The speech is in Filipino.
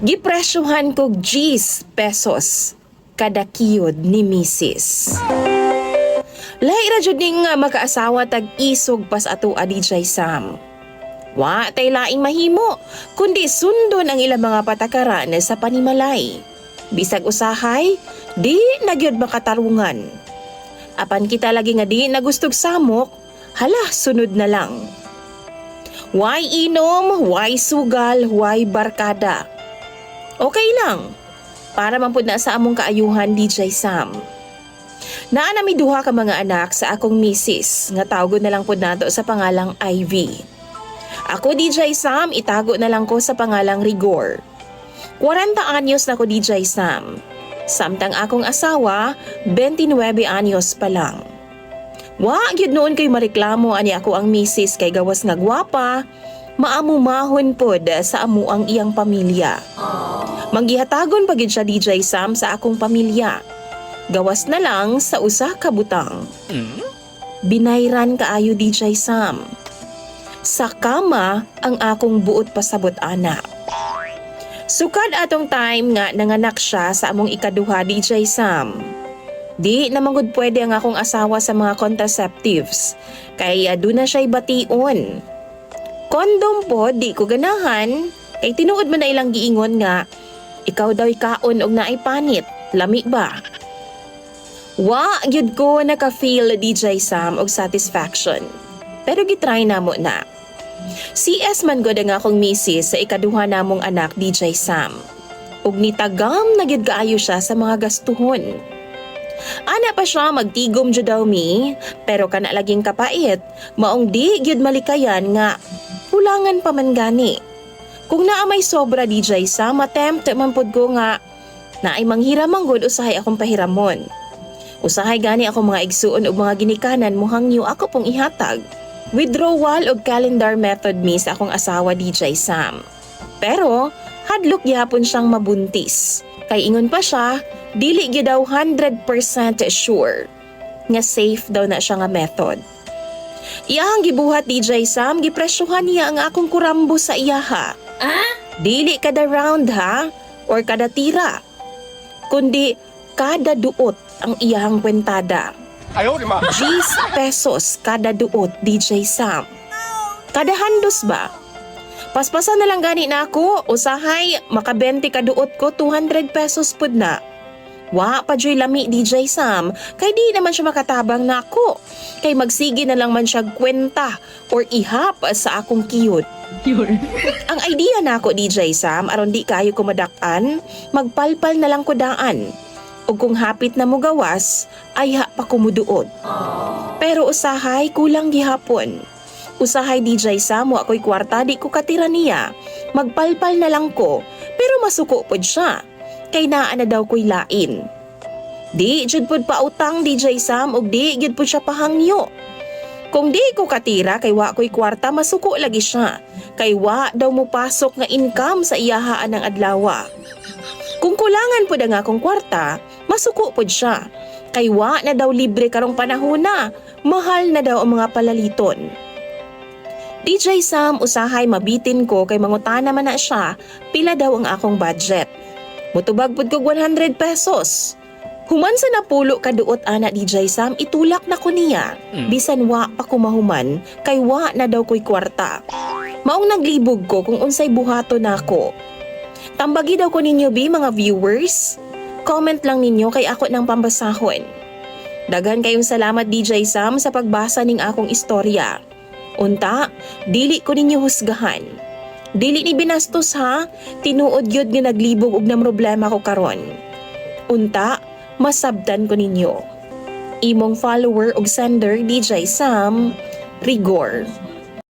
Gipresyohan kog G's pesos kada kiyod ni Mrs. Lahi ra jud ning makaasawa tag isog pas ato a DJ Sam. Wa tay laing mahimo kundi sundon ang ilang mga patakaran sa panimalay. Bisag usahay, di na gyud makatarungan. Apan kita lagi nga di nagustog samok, hala sunod na lang. Why inom, why sugal, why barkada. Okay lang, para man pud na sa among kaayuhan DJ Sam. Naa nami duha ka mga anak sa akong misis, nga tawgon na lang pud nato sa pangalang Ivy. Ako DJ Sam, itago na lang ko sa pangalang Rigor. 40 anyos na ko DJ Sam. Samtang akong asawa, 29 anyos pa lang. Wa gyud noon kay mareklamo ani ako ang misis kay gawas nga gwapa, maamumahon pod sa amo ang iyang pamilya. Manggihatagon pa gyud siya DJ Sam sa akong pamilya. Gawas na lang sa usa ka butang. Binayran kaayo DJ Sam. Sa kama ang akong buot pasabot anak. Sukad atong time nga nanganak siya sa among ikaduha DJ Sam. Di namangod pwede ang akong asawa sa mga contraceptives, kay aduna siya'y bation. Kondom po di ko ganahan, kay tinuod man na ilang giingon nga, ikaw daw'y kaon og naay panit, lami ba? Wa gyud ko naka-feel DJ Sam og satisfaction, pero gitry namo na. CS man gud ang akong misis sa ikaduha namong anak DJ Sam. Ug nitagam na gyud kaayo siya sa mga gastuhon. Ana pa siya magtigom jud daw mi, pero kana laging kapait, maong di gyud malikayan nga hulangan pa man gani. Kung naa may sobra DJ Sam, attempt man pud ko nga naay manghiram manggod usahay akong pahiramon. Usahay gani ako mga igsuon ug mga ginikanan muhangyo ako pong ihatag. Withdrawal og calendar method mi sa akong asawa DJ Sam. Pero hadlok gyapon siyang mabuntis. Kay ingon pa siya, dili gyud daw 100% sure nga safe daw na siya nga method. Iyahang gibuhat DJ Sam, gipresyohan niya ang akong kurambo sa iyaha. Dili kada round ha or kada tira, kundi kada duot ang iyahang kwentada. G's pesos kada duot DJ Sam. Kada handos ba? Paspasan na lang gani na ako, usahay maka 20 ka duot ko 200 pesos pud na. Wa pa joy lami DJ Sam, kay di naman siya makatabang na ako. Kay magsige na lang man siya kwenta or ihap sa akong kiyot. Ang idea na ako DJ Sam, aron di kayo ko madak-an, magpalpal na lang ko daan. O kung hapit na mo gawas, ay ha pa kumuduod. Pero usahay kulang gihapon. Usahay DJ Sam, wa ko'y kwarta, di ko katira niya. Magpalpal na lang ko, pero masuko pod siya. Kay naa na daw ko'y lain. Di jud pod pautang DJ Sam, ug di jud pod siya pahangyo. Kung di ko katira, kay wa ko'y kwarta, masuko lagi siya. Kay wa daw mo pasok nga income sa iyahaan ng adlawa. Kung kulangan po nga akong kwarta, masuko po siya. Kay wa na daw libre karong panahon na, mahal na daw ang mga palaliton. DJ Sam, usahay mabitin ko kay mangutana man na siya, pila daw ang akong budget. Mutubag pud kog 100 pesos. Human sa napulo kaduot ana DJ Sam, itulak na ko niya. Bisan wa pa ko mahuman, kay wa na daw ko'y kwarta. Maong naglibog ko kung unsay buhato nako. Tambagi daw ko ninyo mga viewers. Comment lang ninyo kay ako ng pambasahon. Daghan kayong salamat DJ Sam sa pagbasa ning akong istorya. Unta, dili ko ninyo husgahan. Dili ni binastos ha, tinuod yun nga naglibog og na problema ko karon. Unta, masabdan ko ninyo. Imong follower og sender DJ Sam, Rigor.